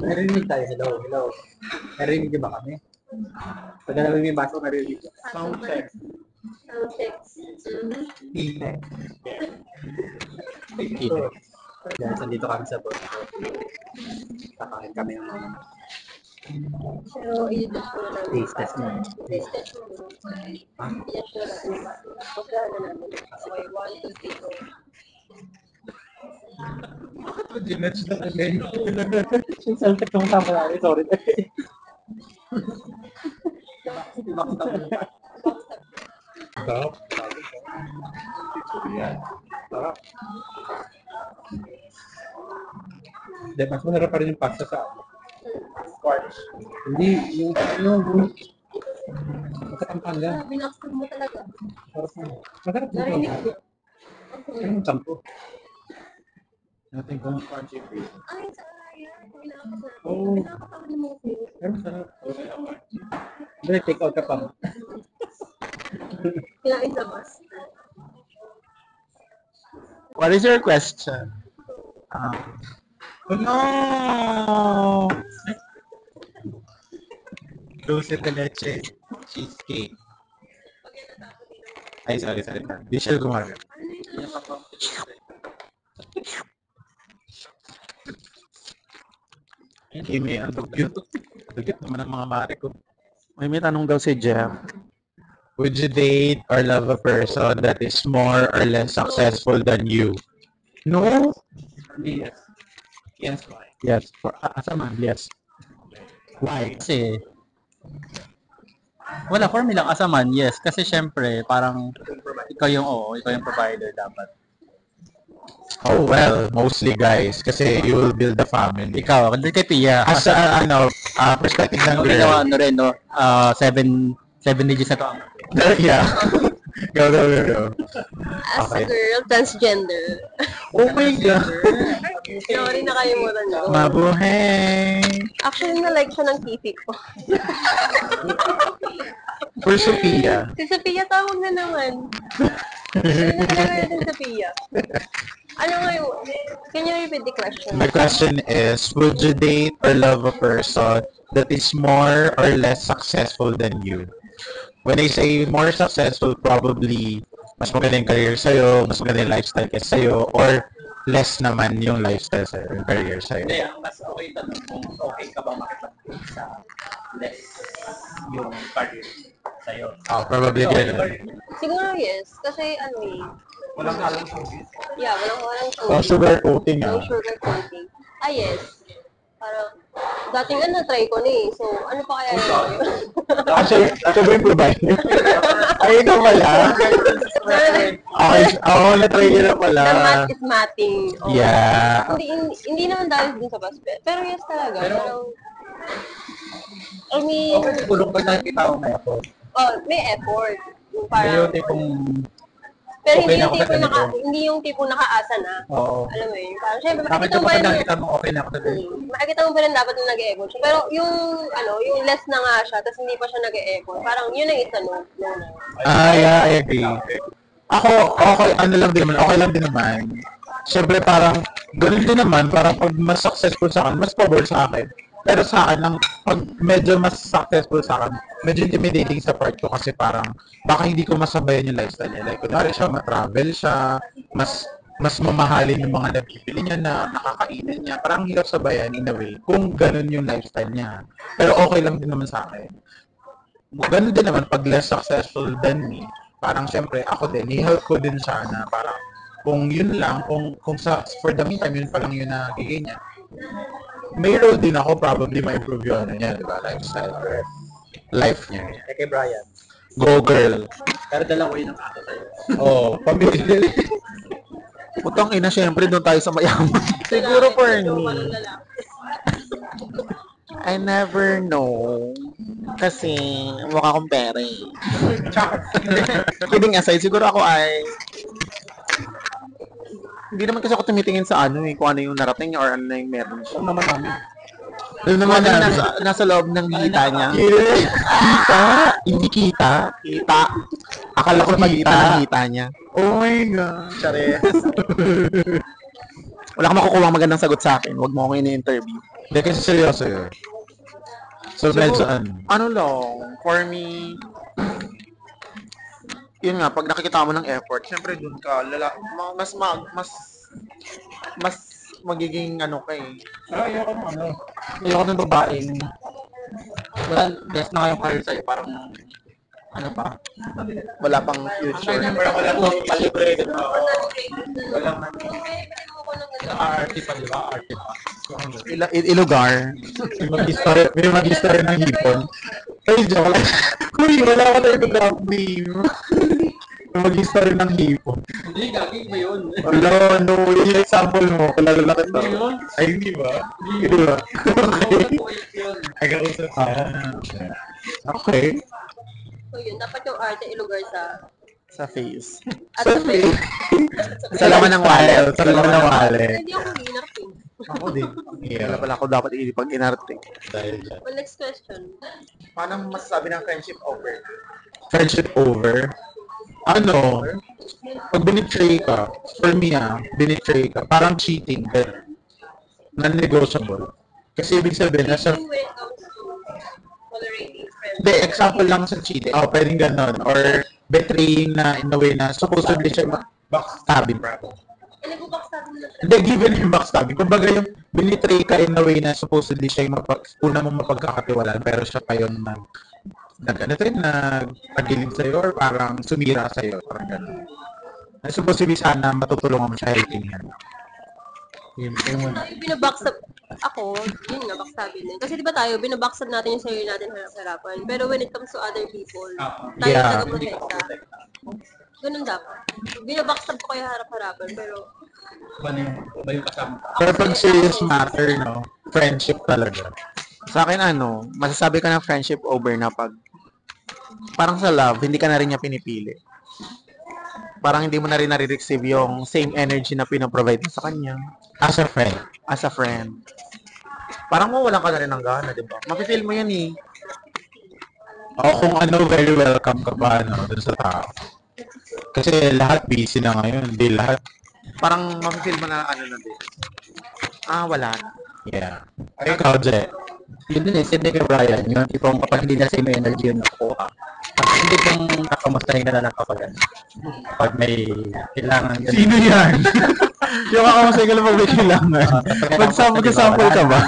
Narinig tayo. Hello. Narinig niyo ba kami? Pag namin yung baso, narinig. Sound check. Guys, nandito kami sa boat. Kakain kami ng mga Pero i-test ko na namin. taste test mo. Test mo. I-test ko na namin. Pagkahan na namin. Okay, 1, 2, 3, go. Bakit ba ginatch na kami? Yung selfie kong tama namin, sorry. Sarap. Yan. Sarap. Hindi, mas masarap pa rin yung pasta sa squash. Hindi, yung Pampanga. Binaksan mo talaga. Masarap dito. Narinig ko. Anong sampo? Natin kung crunchy free. Ay, sa araya. Binaksan natin. Oo. Pinakatawa mo ko. Pero masarap. Hindi, take out ka pa. Kinain sa bus. What is your question? Oh no! Dulce de leche cheesecake. Ay, sorry. Di siya gumagana. Hindi, may dugyot. Dugyot naman ang mga mare ko. May tanong daw si Jeff. Would you date or love a person that is more or less successful than you? No? Yes. Yes, why? Yes. For as a man, yes. Why? Kasi, wala, for me lang, as a man, yes. Kasi syempre, parang, ikaw yung provider dapat. Oh, well, mostly guys. Kasi you will build a family. Ikaw, hindi kay Pia. As a, perspective ng Okay, girl. ano rin, no? 7 digits na to. Yeah. Go. As Okay. a girl, transgender. Oh my God. Sorry, nakalimutan ko. Mabuhay. Actually, na-like siya ng TV ko. For Sophia. Si Sophia, tawag na naman. Ano talaga natin Sophia? Ano nga yung... Can you repeat the question? My question is, would you date or love a person that is more or less successful than you? When I say more successful, probably mas maganda yung career sa'yo, mas maganda yung lifestyle kaysa sa'yo, or less naman yung lifestyle sa'yo, yung career sa'yo. Hindi, ang mas okay tanong kung okay ka ba makipag-date sa less yung career sa'yo. Oh, probably ganun. Siguro yes. Kasi ano eh. Walang alam showbiz. Yeah, walang Oh, sugar coating No ah. sugar coating. Ah, yes. Parang, dating try ko na eh. So, ano pa kaya yun? Actually, ito ba yung provider? Ay, ito pala. Okay, ako na-try nyo na pala. The math is matting. Oh. Yeah. Hindi naman dahil din sa basket. Pero yes talaga. Pero- Parang, I mean, Okay, tulong pag nakikita ko na ako. may effort. Yung Pero parang, yung tipong, pero okay hindi na yung ako sa tipo ganito. hindi yung tipo nakaasa na. oo. Alam mo yun. Parang, syempre, Bakit makikita yung mo pa pag rin nakikita mo okay na ako sa ganito? makikita mo pa rin dapat na nag-e-effort siya. Pero yung, yung less na nga siya, tapos hindi pa siya nag-e-effort. Parang yun ang isa no. Yeah, I agree. Ako, okay, ano lang din naman, okay lang din naman. Siyempre parang, ganun din naman, parang pag mas successful sa akin, mas power sa akin. Pero sa akin, pag medyo mas successful sa akin, medyo intimidating sa part ko kasi parang, baka hindi ko masabayan yung lifestyle niya. Like, kunwari siya, matravel siya, mas mamahalin yung mga nabibili niya na nakakainin niya. Parang hirap sabayan in a way, kung ganun yung lifestyle niya. Pero okay lang din naman sa akin. Ganun din naman pag less successful than me. Parang syempre ako din, i-help ko din siya na parang kung yun lang, kung sa for the meantime yun pa lang yun na gigay niya. May role din ako probably ma-improve yun ano niya, di ba? Lifestyle or life niya. Eh, kay Brian. Go girl. Pero dalawa yun ang ato sa'yo. Oh, pamilya. Putang ina, syempre doon tayo sa mayaman. Siguro for me, I never know. Kasi mukha akong pere. Kidding aside, siguro ako ay hindi naman kasi ako tumitingin sa ano eh, kung ano yung narating niya or ano na yung meron siya. Kung naman kami. Ano naman Ano namin? nasa loob ng hita niya? Kita! Hindi kita. Kita. Akala ko Pagitan kita. ng hita niya. Oh my God. Chares. Wala kang makukuha magandang sagot sa akin. Huwag mo akong ini-interview. Hindi kasi seryoso yun. So, medyo Ano lang, for me, yun nga, pag nakikita mo ng effort, syempre dun ka, mas magiging ano ka eh. Ayoko ng babaeng wala, best na kayong career sa'yo, parang ano pa? Wala pang future. Wala pang calibrated pa. Walang Arte pa, di ba? Arte pa. Ilugar. may mag-history ng hipon. Ay, joke lang. Uy, wala ka tayo drop name. May mag-history ng hipon. Hindi, gagawin ba yun? Wala, no. Yung example mo, kilala na kita. Ay, hindi ba? Hindi ba? Ay, kausap ka. Okay. So yun, dapat yung arte ilugar Sa face. at sa face. Sa laman ng wallet. Sa laman ng wallet. Hindi ako winner king. Ako din. Yeah. Wala pala ako dapat pag inarte. Dahil dyan. Well, next question. Paano masasabi ng friendship over? Friendship over. Ano? Pag binitray ka, for me binitray ka, parang cheating, but non-negotiable. Kasi ibig sabihin, nasa When it comes to tolerating friends. hindi, example lang sa cheating. Pwedeng ganon. Or betraying na in a way na supposedly siya backstabbing. Nag-backstab mo na siya. Hindi, given yung backstabbing. Kumbaga yung binitray ka in a way na supposedly siya yung una mong mapagkakatiwalaan, pero siya pa yung nagpagilid sa'yo or parang sumira sa'yo. Parang ganon. Na supposedly sana matutulungan mo siya helping hand. Yun muna. Tayo binabackstab ako, yun nga, backstabin din. Kasi di ba tayo, binabackstab natin yung sarili natin harap-harapan. Pero when it comes to other people, tayo Yeah. taga-protekta. Ganun dapat. Binabackstab ko kayo harap-harapan, pero Ba yung kasama? Pero pag serious matter, no? Friendship talaga. Sa akin masasabi ka ng friendship over na pag parang sa love, hindi ka na rin niya pinipili. Parang hindi mo na rin nare-receive yung same energy na pinaprovide mo sa kanya As a friend. as a friend. Parang mawalan ka na rin ng gana, di ba? Mapifeel mo yan eh. O kung ano, very welcome ka ba, no? Dun sa tao. Kasi lahat busy na ngayon. Hindi lahat. Parang mapifeel mo na ano na din. Wala na. Yeah. Ay, ikaw, Je. Yun din sindi kay Brian, yung tipong kapag hindi na same energy yung nakukuha. Kapag hindi kong nakamustahin ka na lang kapag pag may kailangan. Sino yan? Yung kakamasay ka lang pag may kailangan. Mag-sample ka ba?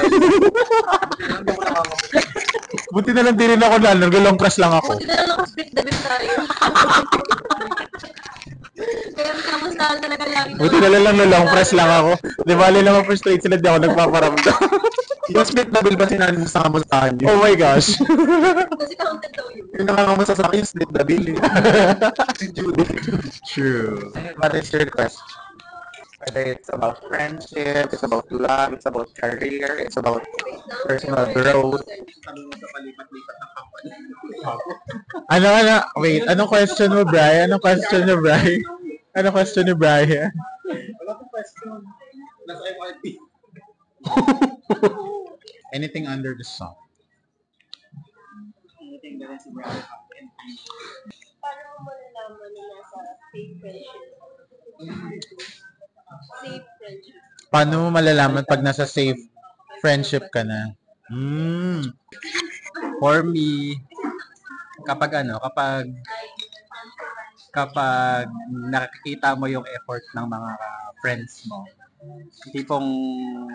Buti na lang din rin ako na. Nag-long press lang ako. buti na lang naka-split the bill tayo. Kaya kamustahan talaga lagi. Buti na lang long press lang ako. Di ba, lang first straight sila, di ako nagpaparamdam. Yung split na bill ba sinabi mo sa kamustahan niyo? Oh my gosh. Kasi counted daw yun. Yung nakakamusta sa akin, split the bill eh. Si Judy. True. What is your question? Whether it's about friendship, it's about love, it's about career, it's about personal growth. Ano? Wait, anong question mo, Brian? Anong question ni Brian? Anong question ni Brian? Wala ko question. Nasa MRT. Anything under the sun. Anything that is Brian. Paano mo malalaman na nasa safe friendship? Safe friendship. Paano mo malalaman pag nasa safe friendship ka na? For me, kapag nakikita mo yung effort ng mga friends mo, tipong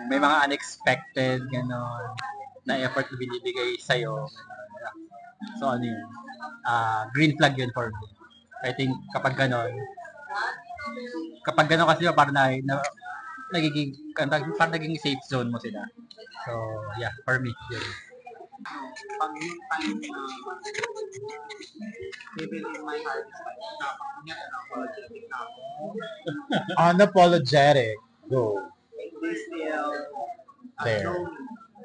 may mga unexpected gano'n na effort na binibigay sa'yo. So ano yun? Green flag yun for me. I think kapag gano'n kasi parang naging safe zone mo sila. So yeah, for me yun. Pag yung time na even in my heart is like, dapat niya apologetic na ako. Unapologetic. Go. They still There. know me.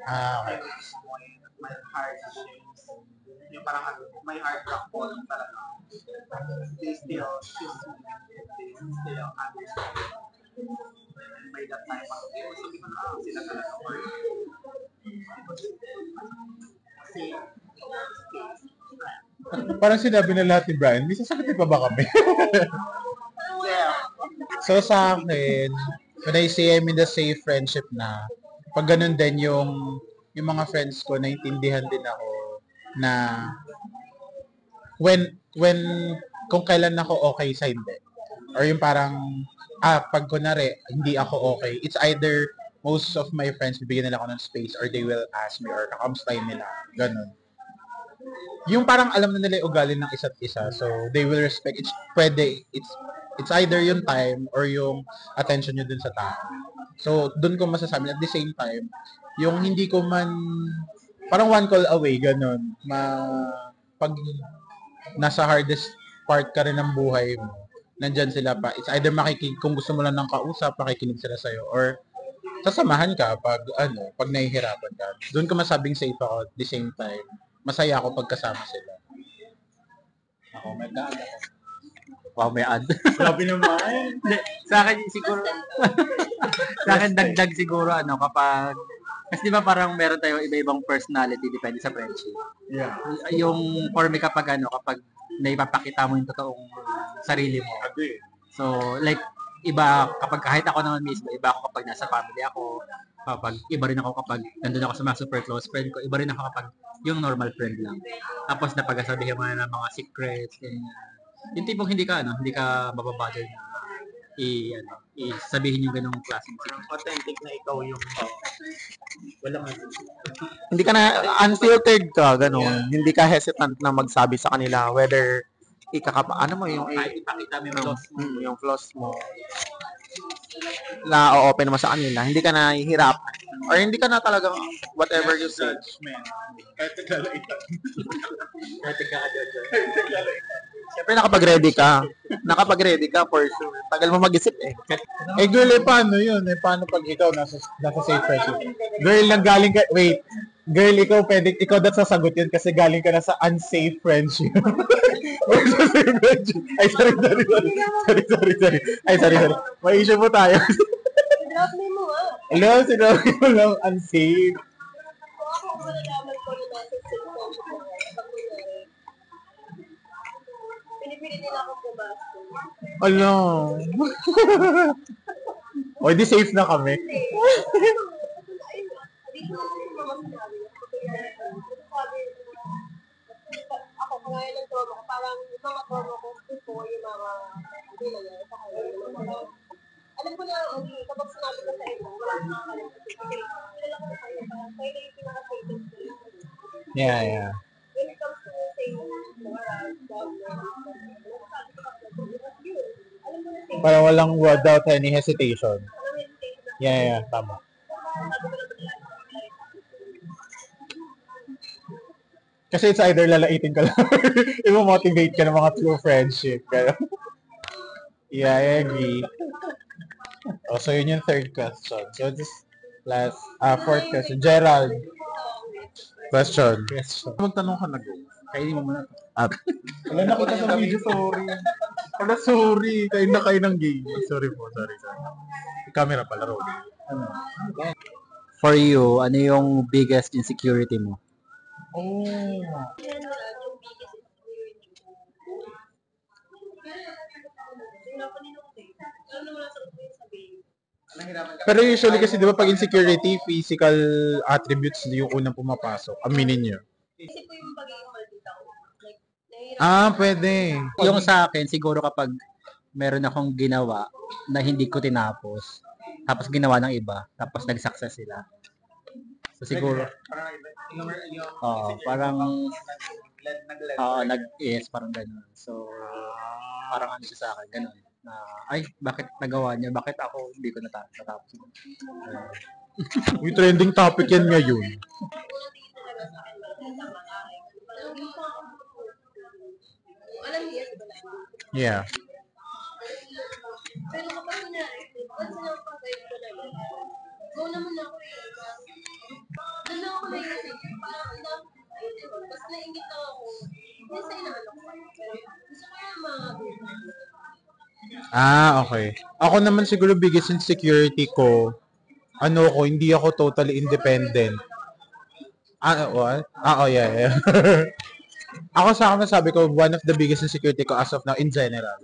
Okay. My heart shames. Yung parang my heart rock bottom talaga. They still choose me. They still understand. And by that time, sabi ko na, sila talaga for Parang sinabi na lahat ni Brian, may sasagutin pa ba kami? So sa akin, when I say I'm in the safe friendship na, pag ganun din yung mga friends ko, naintindihan din ako na when kung kailan ako okay sa hindi. Or yung parang, pag kunwari, hindi ako okay, it's either most of my friends, bibigyan nila ako ng space or they will ask me or kakamustahin nila. Ganun. Yung parang alam na nila yung ugali ng isa't isa. So, they will respect. It's either yung time or yung attention nyo dun sa tao. So, dun ko masasabi. At the same time, yung hindi ko man, parang one call away, ganun. Pag nasa hardest part ka rin ng buhay mo, nandyan sila pa. It's either kung gusto mo lang ng kausap, makikinig sila sa'yo, or sasamahan ka pag nahihirapan ka. Doon ko masabing safe ako. At the same time, masaya ako pag kasama sila. Ako, may daan ako. Wow, may ad. Grabe naman. Hindi, sa akin siguro, sa akin dagdag siguro, kapag, kasi di ba parang meron tayo iba-ibang personality depende sa friendship. Yeah. Yung for me kapag naipapakita mo yung totoong sarili mo. So, like, iba kapag kahit ako naman mismo, iba ako kapag nasa family ako, kapag iba rin ako kapag nandun ako sa mga super close friend ko, iba rin ako kapag yung normal friend lang. Tapos napagasabihin mo na ng mga secrets, yung tipong hindi ka mababother na sabihin yung ganong klaseng secret. Authentic na ikaw yung walang hindi ka na unfiltered ka, gano'n. Hindi ka hesitant na magsabi sa kanila whether mo yung ipakita mo yung flaws mo. Yung flaws mo na o-open mo sa kanila. Hindi ka na hihirap or hindi ka na talagang whatever you say. Kahit naglalaitan. Siyempre nakapag-ready ka. Nakapag-ready ka for sure. Tagal mo mag-isip eh. Girl, paano yun? Paano pag ikaw nasa safe friendship? Girl, nanggaling ka, wait. Girl, ikaw dapat sasagot yun kasi galing ka na sa unsafe friendship. Or sa safe friendship. Ay, sorry. Ay, sorry. May issue po tayo. Drop me mo Hello, sinabi mo lang unsafe. Ako malalaman ko na nasa safe friendship ko. Pinipilit nila akong pumasok. Hello. O, di safe na kami. Ako, kaya ng trauma ko, parang yung mga trauma ko before yung mga hindi na yan, sa kaya yung mga alam ko na, kapag sinabi ko sa inyo, wala na nakakalim kasi kilala ko na kayo, parang kayo na yung pinaka-fated ko. Yeah. When it comes to saying moral, sabi ko yun, alam mo na safe. Parang walang without any hesitation. Walang hesitation na. Yeah, tama. Kasi it's either lalaitin ka lang or motivate ka ng mga true friendship. Yeah, I agree. So yun yung third question. So this fourth question. Gerald. Question. Magtanong ka na, go. Kainin mo muna. Wala na kita sa video, sorry. Kain na kayo ng game. Sorry. Camera pala, Rory. For you, ano yung biggest insecurity mo? Oh. Yan na yung biggest insecurity ko. Hirapan din ako eh. Alam mo lang sa ko yung sabihin. Pero usually kasi di ba pag insecurity, physical attributes yung unang pumapasok. Aminin nyo. Kasi po yung pagiging maldita ko. Like, nahihirapan. Pwede. Yung sa akin, siguro kapag meron akong ginawa na hindi ko tinapos, tapos ginawa ng iba, tapos nag-success sila. So siguro, parang yes, parang gano'n. So, parang ano siya sa akin, gano'n. Na, ay, bakit nagawa niya? Bakit ako hindi ko natapos? Uy, trending topic yan ngayon. Alam niya, di ba lang? Yeah. Pero kapag kunyari, once na pag-guide ko na yun, go naman ako eh. Doon na ako naisip, parang mas naingit lang ako. Minsan inaano ko. Gusto ko yung mga Okay. Ako naman siguro biggest insecurity ko, hindi ako totally independent. What? Oh, yeah. Ako sa akin sabi ko, one of the biggest insecurity ko as of now in general.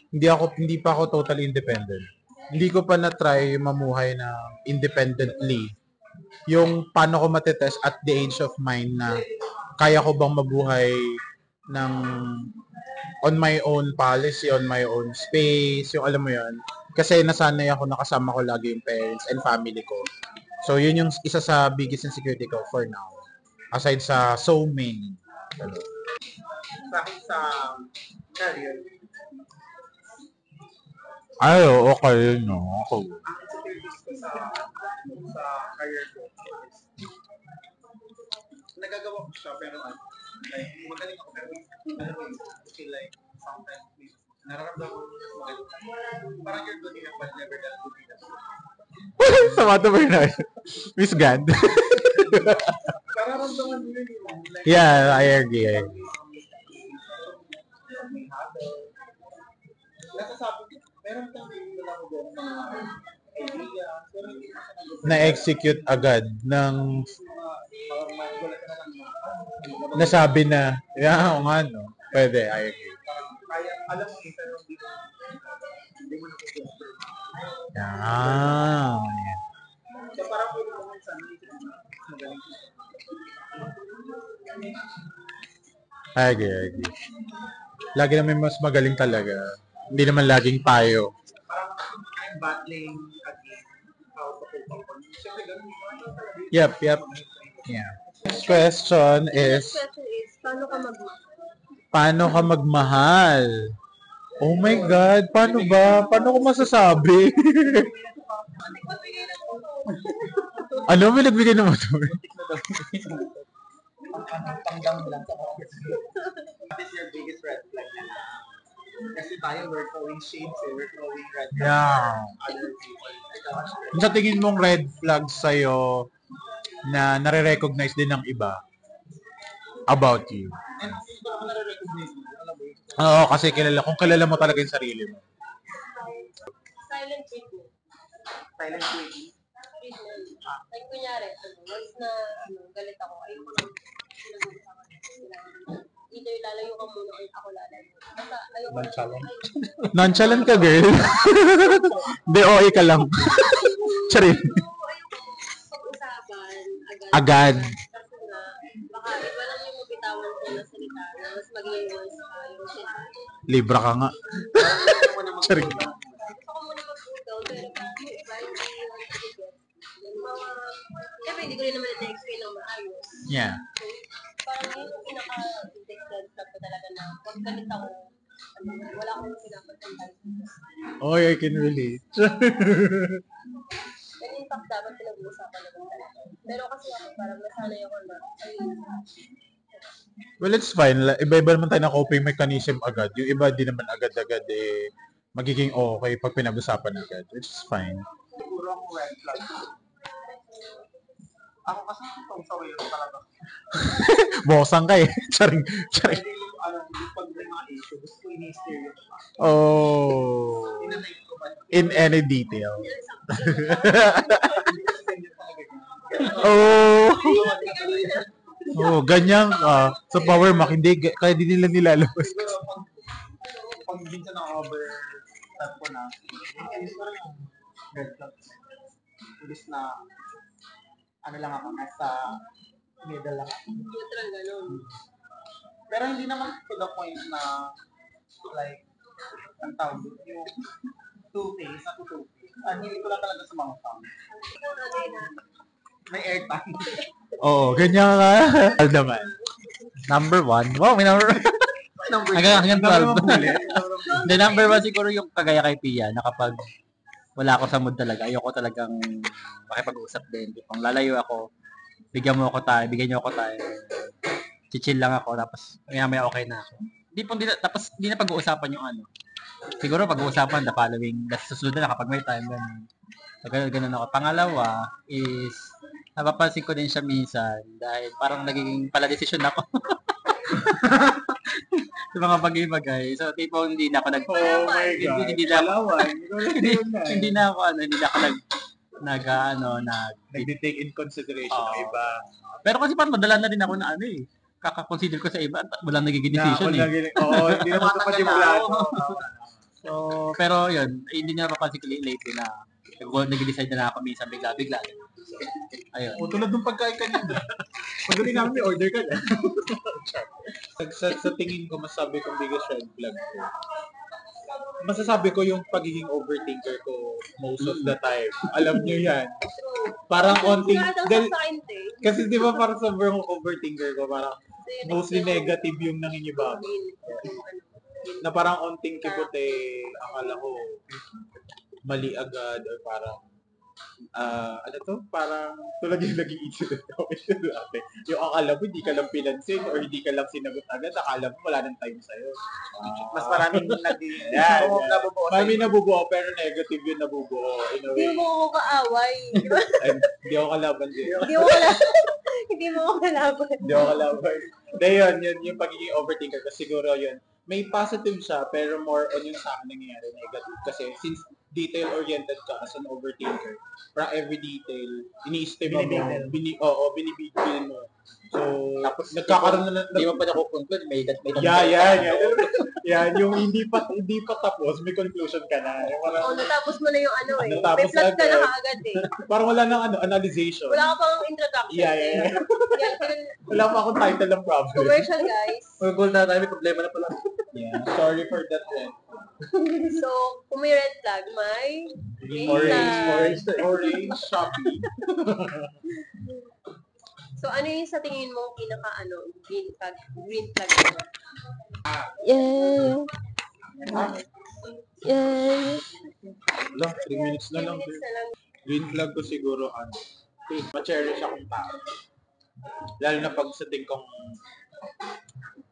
Hindi pa ako totally independent. Hindi ko pa na-try mamuhay na independently. Yung paano ko matetest at the age of mine na kaya ko bang mabuhay ng on my own policy, on my own space, yung alam mo yun. Kasi nasanay ako nakasama ko lagi yung parents and family ko. So, yun yung isa sa biggest insecurity ko for now. Aside sa so many. Sa akin sa career, Ay, okay, no. Ako. ang insecurities ko sa career ko is nagagawa ko siya pero like magaling ako pero I feel like sometimes nararamdaman ko mas magaling. Parang you're good enough but never that good enough. Sama to Bernard. Miss God. Nararamdaman mo yun like Yeah, I agree. nasasabi ko, meron kang wala ko doon mga idea pero hindi mo siya nagawa. Na-execute agad ng Parang wala ka na lang nasabi na, yeah, nga, no. Pwede, I agree. kaya alam mo pero hindi mo nakukontrol. Yeah. So parang pwede mo man sana magaling. I agree. Lagi naman mas magaling talaga. Hindi naman laging tayo. Parang I'm battling against how to cope up. Siyempre ganun. Yep. Yeah. Next question is, Next question is, paano ka magmahal? paano ka magmahal? Oh my God, paano ba? Paano ko masasabi? Magbigay na mo to. Ano, may nagbigay ng motor? Pang-down lang sa office. What is your biggest red flag? Kasi tayo, we're throwing shades we're throwing red flags Yeah. other people. Kung sa tingin mong red flag sa'yo na nare-recognize din ng iba about you. And hindi ko naman nare-recognize mo. Alam mo yun? Oo, kasi kung kilala mo talaga yung sarili mo. Silent treatment. Silent quitting. Treatment. Like, kunyari, once na galit ako, ayoko lang pinag-uusapan. Either lalayo ka muna or ako lalayo. Basta ayoko lang. Nonchalant ka, girl. Hindi, OA ka lang. Charin. Ayoko pag-usapan Agad. Kasi nga, baka iba lang yung mabitawan ko na salita na mas maging worse pa yung sinabi. Libra ka nga. Charin. Gusto ko muna mag-google, pero yung iba, hindi yung nag-get. Siyempre, hindi ko rin naman na-explain ng maayos. Yeah. Parang yun yung pinaka-detected flag ko talaga na pag galit ako, wala akong pinapagandang. Oy, I can relate. And in fact, dapat pinag-uusapan naman talaga. Pero kasi ako, parang nasanay ako na, ay, Well, it's fine. Iba-iba naman tayo ng coping mechanism agad. Yung iba di naman agad-agad magiging okay pag pinag-usapan agad. Which is fine. Siguro ang red flag. Ako kasi itong sa way talaga. Bosang ka eh. Charing. Pwede yung pag may mga issue, gusto ko ini-stereo ko. Oh. Inanay ko ba? In any detail. Oh. Oh. Oh, ganyan ka. Sa power mac, hindi, kaya di nila nilalabas. Siguro pag minsan na-over start ko na, inis ko rin yung red flag. Imbis na ano lang ako, nasa middle lang ako. neutral ganun. Pero hindi naman to the point na like, ang tawag doon, yung two-face na two-face. Hindi ko lang talaga sa mga tao. Ikaw na din na, May airtime. Oo, ganyan ka. Ano naman. Number 1. Wow, may number hanggang 12. The number 1 siguro yung kagaya kay Pia na kapag wala ako sa mood talaga, ayoko talagang makipag-usap din. Kung lalayo ako, bigyan niyo ako tayo. Chichill lang ako, tapos maya okay na ako. Tapos hindi na pag-uusapan yung ano. Siguro pag-uusapan the following, susunod na kapag may time, ganun ako. Pangalawa is, napapansin ko din siya minsan dahil parang nagiging pala-desisyon ako. Sa mga bagay-bagay. So, tipo, hindi na ako Oh my God. hindi na ako Nag-take in consideration ng Oo. iba. Pero kasi parang madala na rin ako na kaka-consider ko sa iba, walang nagiging decision Oo, hindi naman ito pa yung plano. So, pero yun, hindi na napapansin ko lately na nag-decide na ako minsan bigla-bigla. Ayun. O, tulad ng pagkain kanina. Pagdating namin, may order ka na. sa tingin ko, masasabi kong biggest red flag ko. Masasabi ko yung pagiging overthinker ko most of the time. Alam nyo yan. Parang konting... Kasi di ba parang sobrang overthinker ko, parang mostly negative yung nangingibago. Na parang onting kibot akala ko mali agad or parang ano to? Parang tulad yung naging incident ko dati. Yung akala mo hindi ka lang pinansin or hindi ka lang sinagot agad, akala mo wala nang time sa'yo. Mas maraming naging nabubuo. Marami nabubuo pero negative yung nabubuo. Hindi mo ako kaaway. Hindi ako kalaban din. Hindi mo ako kalaban. Hindi ako kalaban. Yun yung pagiging overthinker ko. Siguro yun. May positive siya, pero more on yung sa akin nangyayari negative. Kasi since detail-oriented ka as an overthinker, parang every detail, ini-estimate mo. Binibigyan mo. So, tapos nagkakaroon na Hindi mo pa nakukonclude, may yan, yung hindi pa tapos, may conclusion ka na. Yung parang, natapos mo na yung may natapos plot ka agad. na kaagad parang wala nang analyzation. Wala ka pang introduction. Yeah. Wala pa akong title ng problem. Commercial, guys. Mag-goal na tayo, may problema na pala. Yeah. Sorry for that. So, kung may red flag, may Orange Shopee. So, ano yung sa tingin mong green flag mo? Yeah. Wala, 3 minutes na lang. Green flag ko siguro, ma-cherish akong tao. Lalo na pag sa kong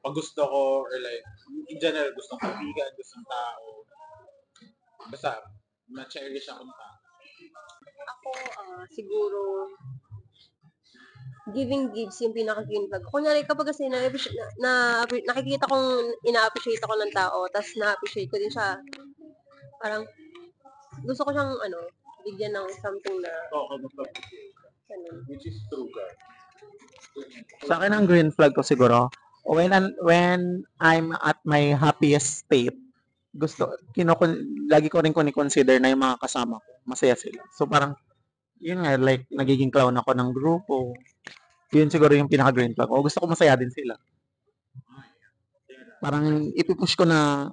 pag gusto ko, or like, in general, gustong kaibigan, gustong tao. Basta, ma-cherish akong tao. Ako, siguro, giving gives yung pinaka-green flag. Kunyari, kapag kasi nakikita kong ina-appreciate ako ng tao, tapos na-appreciate ko din siya, parang, gusto ko siyang, bigyan ng something na, Which is true, guys. Sa akin ang green flag ko siguro, when I'm at my happiest state, lagi ko rin consider na yung mga kasama ko, masaya sila. So parang, yun nga, like, nagiging clown ako ng grupo. Yun siguro yung pinaka-green flag. O gusto ko masaya din sila. Parang ipipush ko na,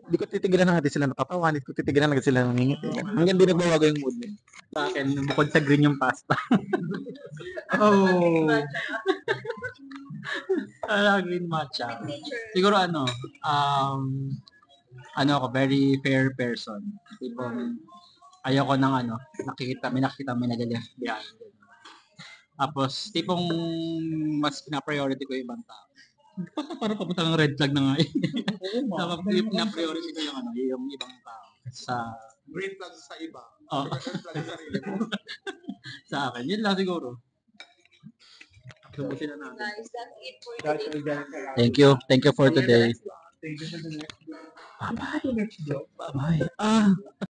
hindi ko titigilan na natin sila natatawa, hindi ko titigilan na natin sila nangingiti. Hanggang di nagbawago yung mood nila. Sa akin, bukod sa green yung pasta. Green matcha. Siguro ako, very fair person. Tipong, ayoko ng may nakikita may nag-left behind. Tapos, tipong mas pina-priority ko yung ibang tao. Parang papunta ng red flag na nga eh. Dapat pina-priority ko yung ibang tao. Green flag sa iba. Red flag sa sarili mo. Sa akin, yun lang siguro. Subusin na natin. guys, that's it for today. Thank you for today. Thank you for the next vlog. Bye-bye. Bye-bye.